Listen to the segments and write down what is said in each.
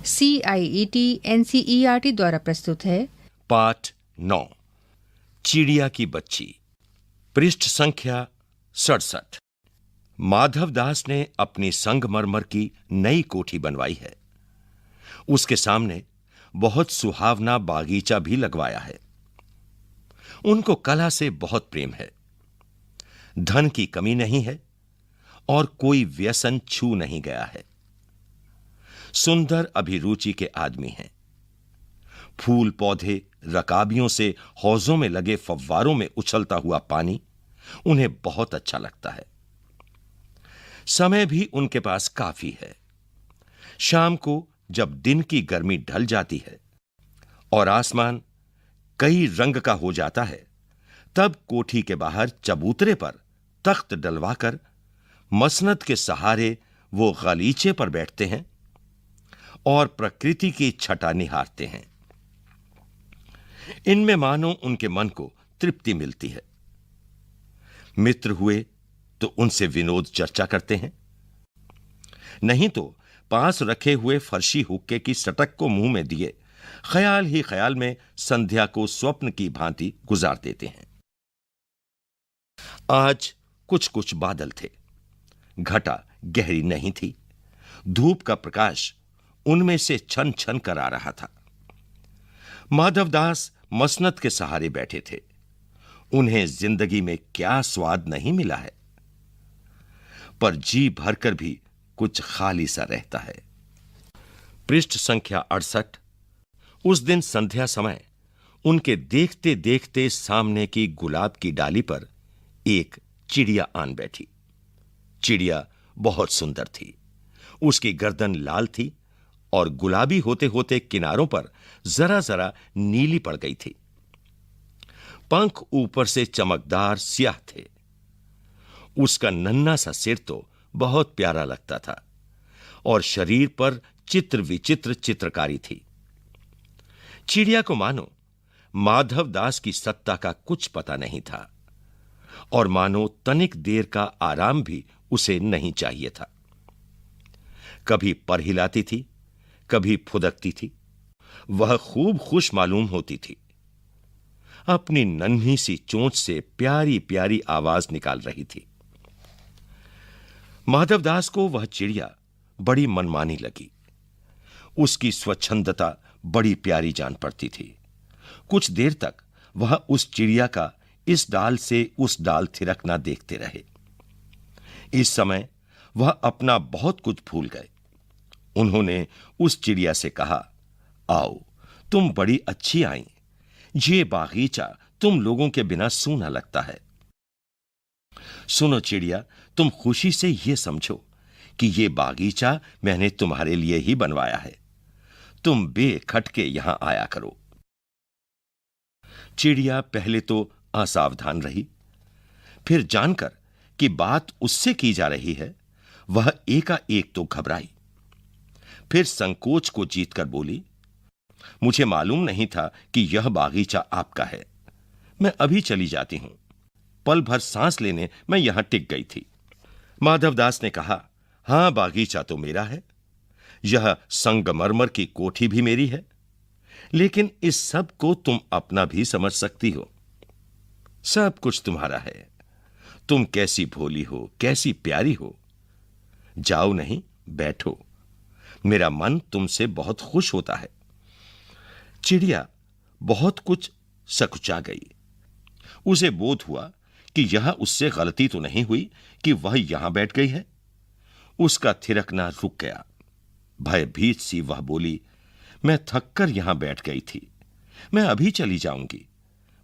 CIET NCERT द्वारा प्रस्तुत है पाठ 9 चिड़िया की बच्ची। पृष्ठ संख्या 67। माधवदास ने अपनी संगमरमर की नई कोठी बनवाई है। उसके सामने बहुत सुहावना बागीचा भी लगवाया है। उनको कला से बहुत प्रेम है। धन की कमी नहीं है और कोई व्यसन छू नहीं गया है। सुंदर अभिरुचि के आदमी हैं। फूल पौधे, रकाबियों से हौजों में लगे फव्वारों में उछलता हुआ पानी उन्हें बहुत अच्छा लगता है। समय भी उनके पास काफी है। शाम को जब दिन की गर्मी ढल जाती है और आसमान कई रंग का हो जाता है, तब कोठी के बाहर चबूतरे पर तख्त डलवाकर मसनद के सहारे वो गलीचे पर बैठते हैं और प्रकृति की छटा निहारते हैं। इनमें मानो उनके मन को तृप्ति मिलती है। मित्र हुए तो उनसे विनोद चर्चा करते हैं, नहीं तो पास रखे हुए फर्शी हुक्के की सटक को मुंह में दिए ख्याल ही ख्याल में संध्या को स्वप्न की भांति गुजार देते हैं। आज कुछ कुछ बादल थे। घटा गहरी नहीं थी। धूप का प्रकाश उनमें से छन छन कर आ रहा था। माधवदास मसनद के सहारे बैठे थे। उन्हें जिंदगी में क्या स्वाद नहीं मिला है, पर जी भरकर भी कुछ खाली सा रहता है। पृष्ठ संख्या 68। उस दिन संध्या समय उनके देखते देखते सामने की गुलाब की डाली पर एक चिड़िया आन बैठी। चिड़िया बहुत सुंदर थी। उसकी गर्दन लाल थी और गुलाबी होते होते किनारों पर जरा जरा नीली पड़ गई थी। पंख ऊपर से चमकदार स्याह थे। उसका नन्हा सा सिर तो बहुत प्यारा लगता था और शरीर पर चित्र विचित्र चित्रकारी थी। चिड़िया को मानो माधवदास की सत्ता का कुछ पता नहीं था और मानो तनिक देर का आराम भी उसे नहीं चाहिए था। कभी पर हिलाती थी, कभी फुदकती थी। वह खूब खुश मालूम होती थी। अपनी नन्ही सी चोंच से प्यारी प्यारी आवाज निकाल रही थी। माधवदास को वह चिड़िया बड़ी मनमानी लगी। उसकी स्वच्छंदता बड़ी प्यारी जान पड़ती थी। कुछ देर तक वह उस चिड़िया का इस डाल से उस डाल थिरकना देखते रहे। इस समय वह अपना बहुत कुछ भूल गए। उन्होंने उस चिड़िया से कहा, आओ, तुम बड़ी अच्छी आई। ये बागीचा तुम लोगों के बिना सूना लगता है। सुनो चिड़िया, तुम खुशी से ये समझो कि ये बागीचा मैंने तुम्हारे लिए ही बनवाया है। तुम बेखटके यहां आया करो। चिड़िया पहले तो असावधान रही, फिर जानकर कि बात उससे की जा रही है, वह एकाएक तो घबराई। फिर संकोच को जीतकर बोली, मुझे मालूम नहीं था कि यह बागीचा आपका है। मैं अभी चली जाती हूं। पल भर सांस लेने मैं यहां टिक गई थी। माधवदास ने कहा, हां, बागीचा तो मेरा है। यह संगमरमर की कोठी भी मेरी है। लेकिन इस सब को तुम अपना भी समझ सकती हो। सब कुछ तुम्हारा है। तुम कैसी भोली हो, कैसी प्यारी हो। जाओ नहीं, बैठो। मेरा मन तुमसे बहुत खुश होता है। चिड़िया बहुत कुछ सकुचा गई। उसे बोध हुआ कि यह उससे गलती तो नहीं हुई कि वह यहां बैठ गई है। उसका थिरकना रुक गया। भयभीत सी वह बोली, मैं थककर यहां बैठ गई थी। मैं अभी चली जाऊंगी।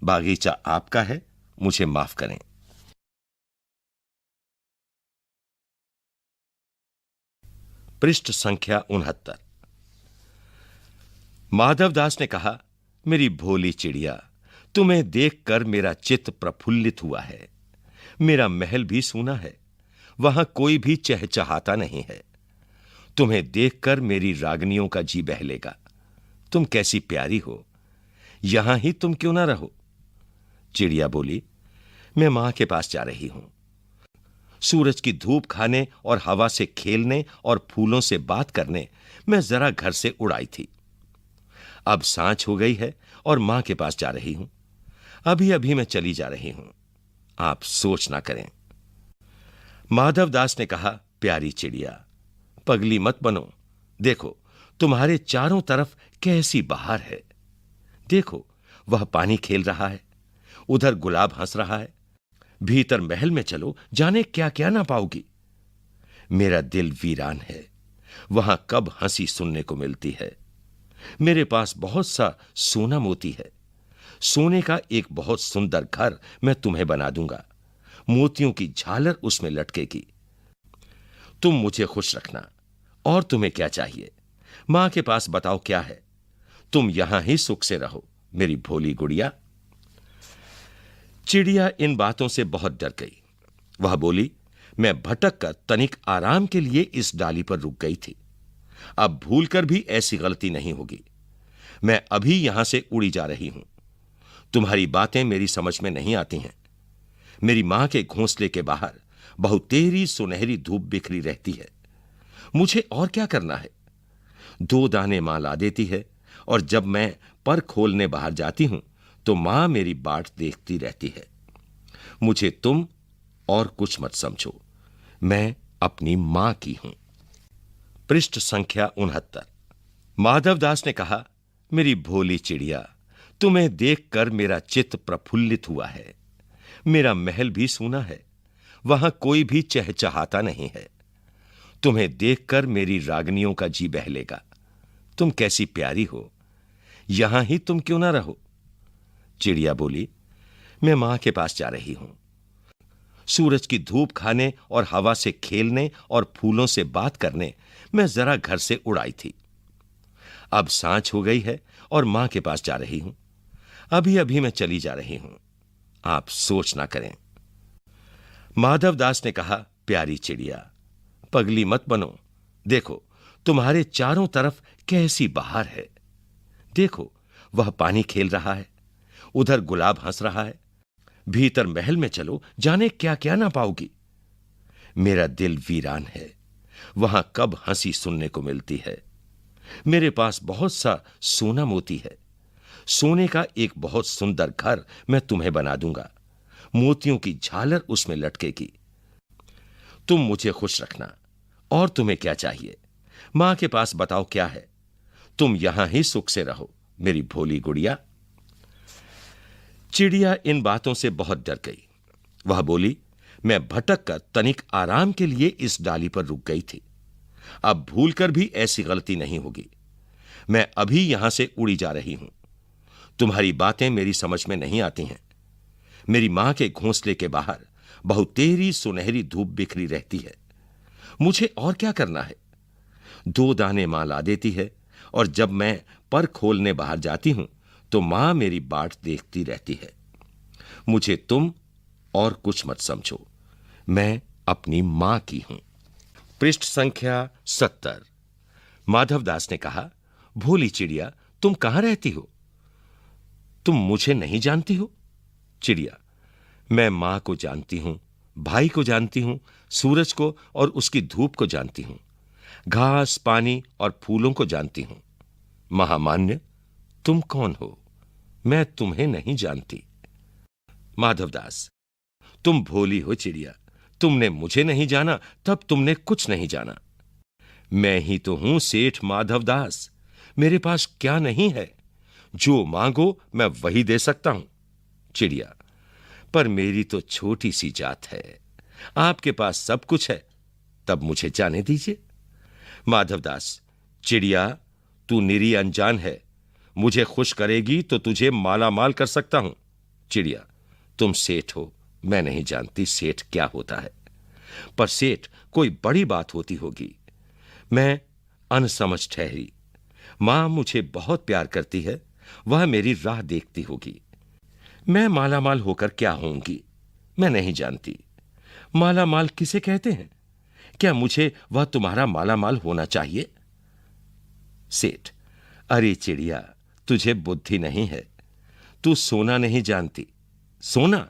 बागीचा आपका है, मुझे माफ करें। पृष्ठ संख्या 69। माधवदास ने कहा, मेरी भोली चिड़िया, तुम्हें देखकर मेरा चित्त प्रफुल्लित हुआ है। मेरा महल भी सूना है। वहां कोई भी चहचहाता नहीं है। तुम्हें देखकर मेरी रागनियों का जी बहलेगा। तुम कैसी प्यारी हो। यहां ही तुम क्यों ना रहो। चिड़िया बोली, मैं मां के पास जा रही हूं। सूरज की धूप खाने और हवा से खेलने और फूलों से बात करने मैं जरा घर से उड़ाई थी। अब सांझ हो गई है और मां के पास जा रही हूं। अभी अभी मैं चली जा रही हूं। आप सोच ना करें। माधवदास ने कहा, प्यारी चिड़िया, पगली मत बनो। देखो, तुम्हारे चारों तरफ कैसी बहार है। देखो, वह पानी खेल रहा है, उधर गुलाब हंस रहा है। भीतर महल में चलो, जाने क्या क्या ना पाओगी। मेरा दिल वीरान है, वहां कब हंसी सुनने को मिलती है। मेरे पास बहुत सा सोना मोती है। सोने का एक बहुत सुंदर घर मैं तुम्हें बना दूंगा। मोतियों की झालर उसमें लटकेगी। तुम मुझे खुश रखना। और तुम्हें क्या चाहिए? मां के पास बताओ क्या है। तुम यहां ही सुख से रहो, मेरी भोली गुड़िया। चिड़िया इन बातों से बहुत डर गई। वह बोली, मैं भटक कर तनिक आराम के लिए इस डाली पर रुक गई थी। अब भूलकर भी ऐसी गलती नहीं होगी। मैं अभी यहां से उड़ी जा रही हूं। तुम्हारी बातें मेरी समझ में नहीं आती हैं। मेरी मां के घोंसले के बाहर बहुत तेरी सुनहरी धूप बिखरी रहती है। मुझे और क्या करना है? 2 दाने मां ला देती है, और जब मैं पर खोलने बाहर जाती हूं तो मां मेरी बाट देखती रहती है। मुझे तुम और कुछ मत समझो। मैं अपनी मां की हूं। पृष्ठ संख्या 69। माधवदास ने कहा, मेरी भोली चिड़िया, तुम्हें देखकर मेरा चित्त प्रफुल्लित हुआ है। मेरा महल भी सूना है, वहां कोई भी चहचहाता नहीं है। तुम्हें देखकर मेरी रागनियों का जी बहलेगा। तुम कैसी प्यारी हो, यहां ही तुम क्यों ना रहो? चिड़िया बोली, मैं मां के पास जा रही हूं। सूरज की धूप खाने और हवा से खेलने और फूलों से बात करने मैं जरा घर से उड़ाई थी। अब सांझ हो गई है और मां के पास जा रही हूं। अभी अभी मैं चली जा रही हूं। आप सोच ना करें। माधवदास ने कहा, प्यारी चिड़िया, पगली मत बनो। देखो, तुम्हारे चारों तरफ कैसी बहार है। देखो, वह पानी खेल रहा है, उधर गुलाब हंस रहा है। भीतर महल में चलो, जाने क्या क्या ना पाओगी। मेरा दिल वीरान है, वहां कब हंसी सुनने को मिलती है। मेरे पास बहुत सा सोना मोती है। सोने का एक बहुत सुंदर घर मैं तुम्हें बना दूंगा। मोतियों की झालर उसमें लटकेगी। तुम मुझे खुश रखना। और तुम्हें क्या चाहिए? मां के पास बताओ क्या है। तुम यहां ही सुख से रहो, मेरी भोली गुड़िया। चिड़िया इन बातों से बहुत डर गई। वह बोली, मैं भटक कर तनिक आराम के लिए इस डाली पर रुक गई थी। अब भूलकर भी ऐसी गलती नहीं होगी। मैं अभी यहां से उड़ी जा रही हूं। तुम्हारी बातें मेरी समझ में नहीं आती हैं। मेरी मां के घोंसले के बाहर बहुत तेरी सुनहरी धूप बिखरी रहती है। मुझे और क्या करना है? 2 दाने मां ला देती है, और जब मैं पर खोलने बाहर जाती हूं तो मां मेरी बाट देखती रहती है। मुझे तुम और कुछ मत समझो। मैं अपनी मां की हूं। पृष्ठ संख्या 70। माधवदास ने कहा, भोली चिड़िया, तुम कहां रहती हो? तुम मुझे नहीं जानती हो? चिड़िया, मैं मां को जानती हूं, भाई को जानती हूं, सूरज को और उसकी धूप को जानती हूं, घास, पानी और फूलों को जानती हूं। महामान्य, तुम कौन हो? मैं तुम्हें नहीं जानती। माधवदास, तुम भोली हो चिड़िया। तुमने मुझे नहीं जाना, तब तुमने कुछ नहीं जाना। मैं ही तो हूं सेठ माधवदास। मेरे पास क्या नहीं है? जो मांगो मैं वही दे सकता हूं। चिड़िया, पर मेरी तो छोटी सी जात है। आपके पास सब कुछ है, तब मुझे जाने दीजिए। माधवदास, चिड़िया, तू निरी अनजान है। मुझे खुश करेगी तो तुझे माला माल कर सकता हूं। चिड़िया, तुम सेठ हो, मैं नहीं जानती सेठ क्या होता है। पर सेठ कोई बड़ी बात होती होगी। मैं अनसमझ ठहरी। मां मुझे बहुत प्यार करती है, वह मेरी राह देखती होगी। मैं मालामाल होकर क्या होंगी? मैं नहीं जानती। मालामाल किसे कहते हैं? क्या मुझे वह तुम्हारा मालामाल होना चाहिए? सेठ, अरे चिड़िया, तुझे बुद्धि नहीं है। तू सोना नहीं जानती। सोना,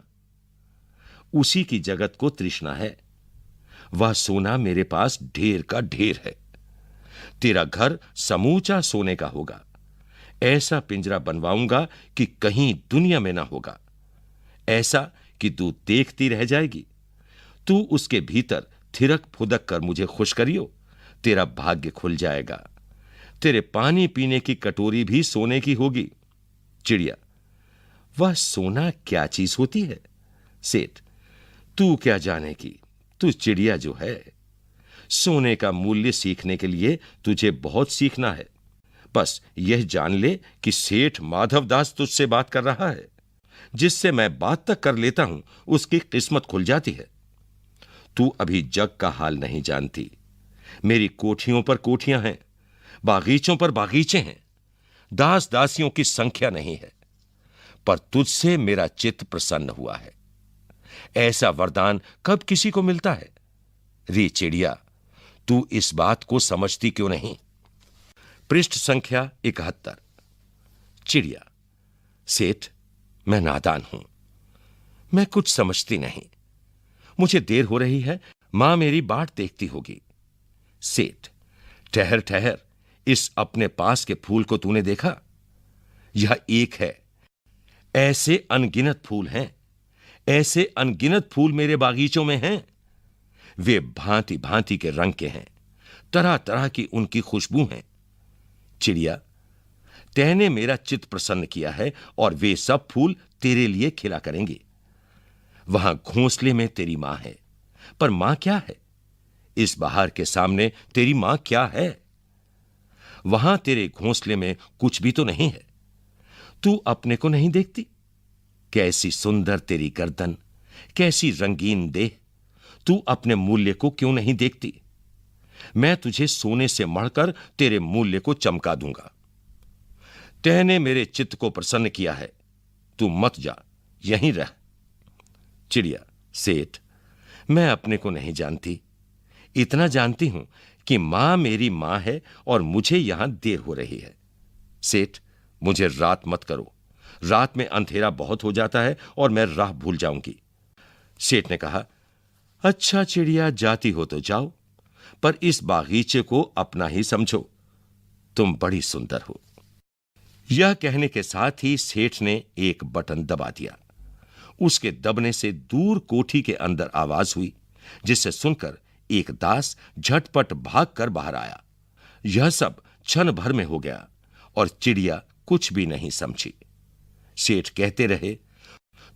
उसी की जगत को तृष्णा है। वह सोना मेरे पास ढेर का ढेर है। तेरा घर समूचा सोने का होगा। ऐसा पिंजरा बनवाऊंगा कि कहीं दुनिया में ना होगा। ऐसा कि तू देखती रह जाएगी। तू उसके भीतर थिरक फुदक कर मुझे खुश करियो, तेरा भाग्य खुल जाएगा। तेरे पानी पीने की कटोरी भी सोने की होगी। चिड़िया, वह सोना क्या चीज होती है? सेठ, तू क्या जानेगी, तू चिड़िया जो है। सोने का मूल्य सीखने के लिए तुझे बहुत सीखना है। बस यह जान ले कि सेठ माधवदास तुझसे बात कर रहा है। जिससे मैं बात तक कर लेता हूं, उसकी किस्मत खुल जाती है। तू अभी जग का हाल नहीं जानती। मेरी कोठियों पर कोठियां हैं, बागीचों पर बागीचे हैं, दास दासियों की संख्या नहीं है, पर तुझसे मेरा चित्त प्रसन्न हुआ है। ऐसा वरदान कब किसी को मिलता है? रे चिड़िया, तू इस बात को समझती क्यों नहीं? पृष्ठ संख्या 71। चिड़िया, सेठ, मैं नादान हूं, मैं कुछ समझती नहीं। मुझे देर हो रही है, मां मेरी बाट देखती होगी। सेठ, ठहर ठहर, इस अपने पास के फूल को तूने देखा? यह एक है। ऐसे अनगिनत फूल हैं, ऐसे अनगिनत फूल मेरे बागीचों में हैं। वे भांति भांति के रंग के हैं, तरह तरह की उनकी खुशबू है। चिड़िया, तैने मेरा चित्त प्रसन्न किया है और वे सब फूल तेरे लिए खिला करेंगे। वहां घोंसले में तेरी मां है, पर मां क्या है? इस बहार के सामने तेरी मां क्या है? वहां तेरे घोंसले में कुछ भी तो नहीं है। तू अपने को नहीं देखती? कैसी सुंदर तेरी गर्दन, कैसी रंगीन देह। तू अपने मूल्य को क्यों नहीं देखती? मैं तुझे सोने से मढ़कर तेरे मूल्य को चमका दूंगा। तैने मेरे चित्त को प्रसन्न किया है, तू मत जा, यहीं रह। चिड़िया, सेठ, मैं अपने को नहीं जानती। इतना जानती हूं कि मां मेरी मां है और मुझे यहां देर हो रही है। सेठ, मुझे रात मत करो। रात में अंधेरा बहुत हो जाता है और मैं राह भूल जाऊंगी। सेठ ने कहा, अच्छा चिड़िया, जाती हो तो जाओ, पर इस बागीचे को अपना ही समझो। तुम बड़ी सुंदर हो। यह कहने के साथ ही सेठ ने एक बटन दबा दिया। उसके दबने से दूर कोठी के अंदर आवाज हुई, जिसे सुनकर एक दास झटपट भागकर बाहर आया। यह सब क्षण भर में हो गया और चिड़िया कुछ भी नहीं समझी। सेठ कहते रहे,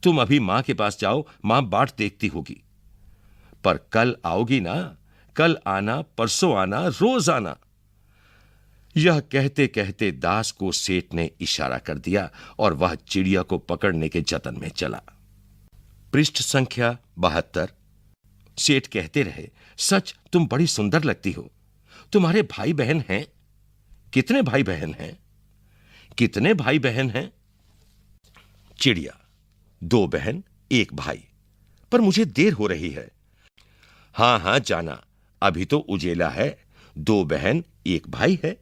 तुम अभी मां के पास जाओ, मां बाट देखती होगी। पर कल आओगी ना? कल आना, परसों आना, रोज आना। यह कहते कहते दास को सेठ ने इशारा कर दिया और वह चिड़िया को पकड़ने के जतन में चला। पृष्ठ संख्या 72। सेठ कहते रहे, सच तुम बड़ी सुंदर लगती हो। तुम्हारे भाई बहन हैं? कितने भाई बहन हैं? कितने भाई बहन हैं? चिड़िया, 2 बहन 1 भाई, पर मुझे देर हो रही है। हां हां जाना, अभी तो उजेला है। 2 बहन 1 भाई है,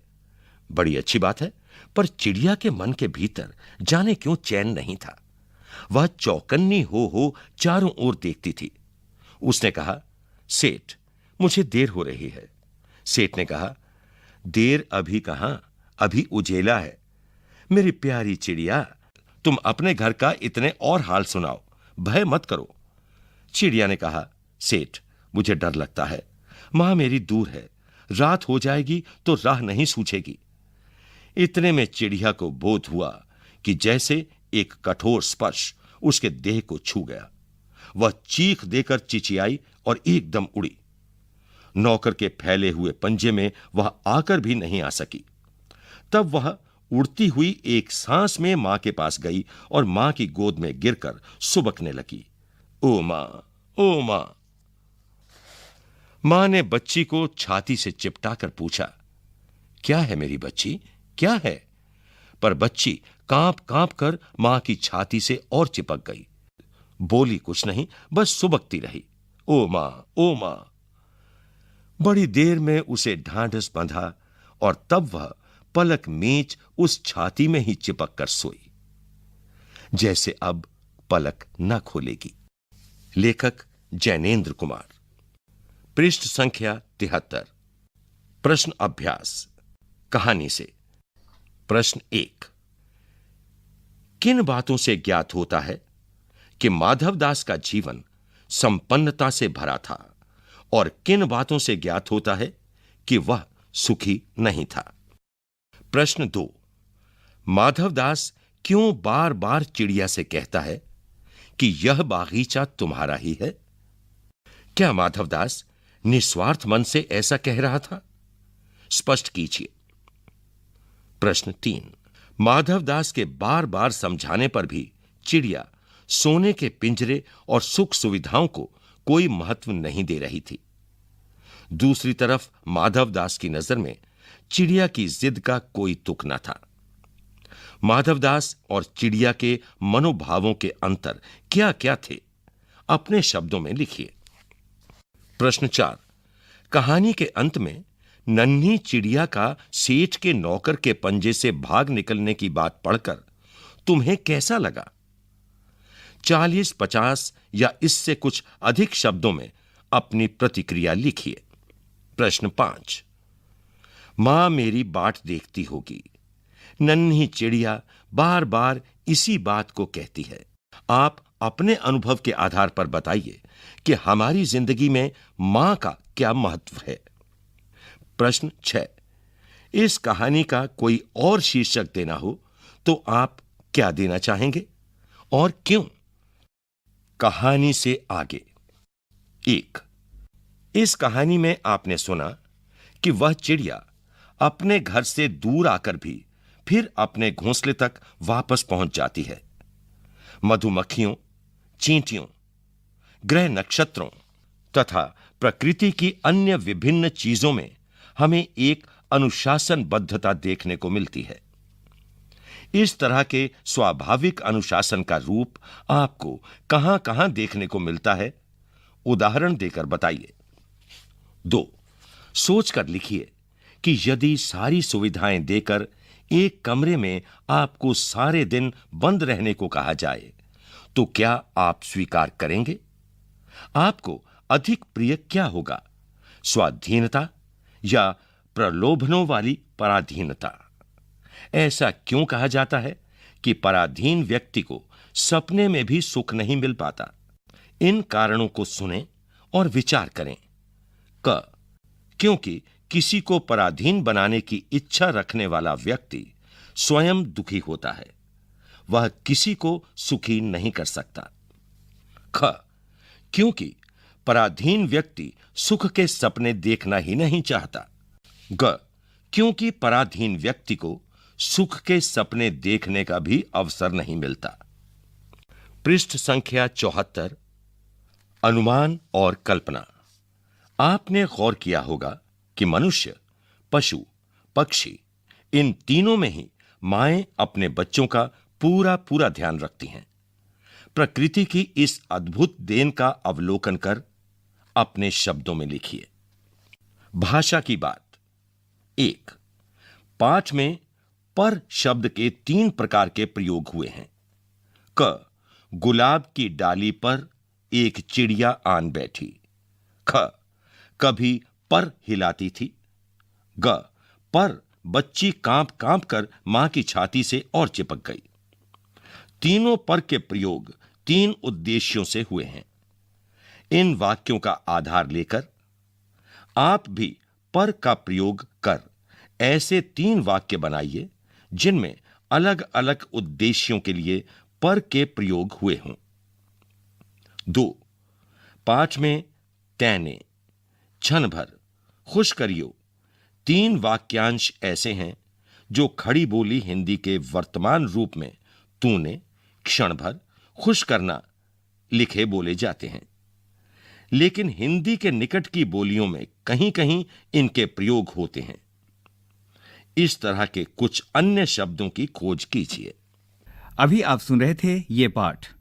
बड़ी अच्छी बात है। पर चिड़िया के मन के भीतर जाने क्यों चैन नहीं था। वह चौकन्नी हो चारों ओर देखती थी। उसने कहा, सेठ, मुझे देर हो रही है। सेठ ने कहा, देर अभी कहां, अभी उजेला है। मेरी प्यारी चिड़िया, तुम अपने घर का इतने और हाल सुनाओ, भय मत करो। चिड़िया ने कहा, सेठ, मुझे डर लगता है। मां मेरी दूर है, रात हो जाएगी तो राह नहीं सूझेगी। इतने में चिड़िया को बोध हुआ कि जैसे एक कठोर स्पर्श उसके देह को छू गया। वह चीख देकर चिचियाई और एकदम उड़ी। नौकर के फैले हुए पंजे में वह आकर भी नहीं आ सकी। तब वह उड़ती हुई एक सांस में मां के पास गई और मां की गोद में गिरकर सुबकने लगी। ओ मां, ओ मां। मां ने बच्ची को छाती से चिपटाकर पूछा, क्या है मेरी बच्ची, क्या है? पर बच्ची कांप कांप कर मां की छाती से और चिपक गई। बोली कुछ नहीं, बस सुबकती रही। ओ मां, ओ मां। बड़ी देर में उसे ढांढस बंधा और तब वह पलक मींच उस छाती में ही चिपक कर सोई, जैसे अब पलक न खोलेगी। लेखक जैनेंद्र कुमार। पृष्ठ संख्या 73। प्रश्न अभ्यास कहानी से। प्रश्न 1। किन बातों से ज्ञात होता है कि माधवदास का जीवन संपन्नता से भरा था और किन बातों से ज्ञात होता है कि वह सुखी नहीं था? प्रश्न 2। माधवदास क्यों बार बार चिड़िया से कहता है कि यह बागीचा तुम्हारा ही है? क्या माधवदास निस्वार्थ मन से ऐसा कह रहा था? स्पष्ट कीजिए। प्रश्न 3। माधवदास के बार बार समझाने पर भी चिड़िया सोने के पिंजरे और सुख सुविधाओं को कोई महत्व नहीं दे रही थी। दूसरी तरफ माधवदास की नजर में चिड़िया की जिद का कोई तुक न था। माधवदास और चिड़िया के मनोभावों के अंतर क्या क्या थे, अपने शब्दों में लिखिए। प्रश्न 4। कहानी के अंत में नन्ही चिड़िया का सेठ के नौकर के पंजे से भाग निकलने की बात पढ़कर तुम्हें कैसा लगा? 40, 50 या इससे कुछ अधिक शब्दों में अपनी प्रतिक्रिया लिखिए। प्रश्न 5। मां मेरी बाट देखती होगी। नन्ही चिड़िया बार बार इसी बात को कहती है। आप अपने अनुभव के आधार पर बताइए कि हमारी जिंदगी में मां का क्या महत्व है। प्रश्न 6। इस कहानी का कोई और शीर्षक देना हो तो आप क्या देना चाहेंगे और क्यों? कहानी से आगे। 1। इस कहानी में आपने सुना कि वह चिड़िया अपने घर से दूर आकर भी फिर अपने घोंसले तक वापस पहुंच जाती है। मधुमक्खियों, चींटियों, ग्रह नक्षत्रों तथा प्रकृति की अन्य विभिन्न चीजों में हमें एक अनुशासनबद्धता देखने को मिलती है। इस तरह के स्वाभाविक अनुशासन का रूप आपको कहां-कहां देखने को मिलता है? उदाहरण देकर बताइए। 2। सोचकर लिखिए कि यदि सारी सुविधाएं देकर एक कमरे में आपको सारे दिन बंद रहने को कहा जाए तो क्या आप स्वीकार करेंगे? आपको अधिक प्रिय क्या होगा, स्वाधीनता या प्रलोभनों वाली पराधीनता? ऐसा क्यों कहा जाता है कि पराधीन व्यक्ति को सपने में भी सुख नहीं मिल पाता? इन कारणों को सुनें और विचार करें। क। क्योंकि किसी को पराधीन बनाने की इच्छा रखने वाला व्यक्ति स्वयं दुखी होता है, वह किसी को सुखी नहीं कर सकता। ख। क्योंकि पराधीन व्यक्ति सुख के सपने देखना ही नहीं चाहता। ग। क्योंकि पराधीन व्यक्ति को सुख के सपने देखने का भी अवसर नहीं मिलता। पृष्ठ संख्या 74। अनुमान और कल्पना। आपने गौर किया होगा कि मनुष्य, पशु, पक्षी, इन तीनों में ही माएं अपने बच्चों का पूरा पूरा ध्यान रखती हैं। प्रकृति की इस अद्भुत देन का अवलोकन कर अपने शब्दों में लिखिए। भाषा की बात। 1। पाठ में पर शब्द के 3 प्रकार के प्रयोग हुए हैं। क। गुलाब की डाली पर एक चिड़िया आन बैठी। ख। कभी पर हिलाती थी। ग। पर बच्ची कांप कांप कर मां की छाती से और चिपक गई। तीनों पर के प्रयोग 3 उद्देश्यों से हुए हैं। इन वाक्यों का आधार लेकर आप भी पर का प्रयोग कर ऐसे 3 वाक्य बनाइए जिनमें अलग अलग उद्देश्यों के लिए पर के प्रयोग हुए हों। 2। पाठ में तैने, क्षण भर, खुश करियो 3 वाक्यांश ऐसे हैं जो खड़ी बोली हिंदी के वर्तमान रूप में तूने, क्षण भर, खुश करना लिखे बोले जाते हैं, लेकिन हिंदी के निकट की बोलियों में कहीं कहीं इनके प्रयोग होते हैं। इस तरह के कुछ अन्य शब्दों की खोज कीजिए। अभी आप सुन रहे थे ये पाठ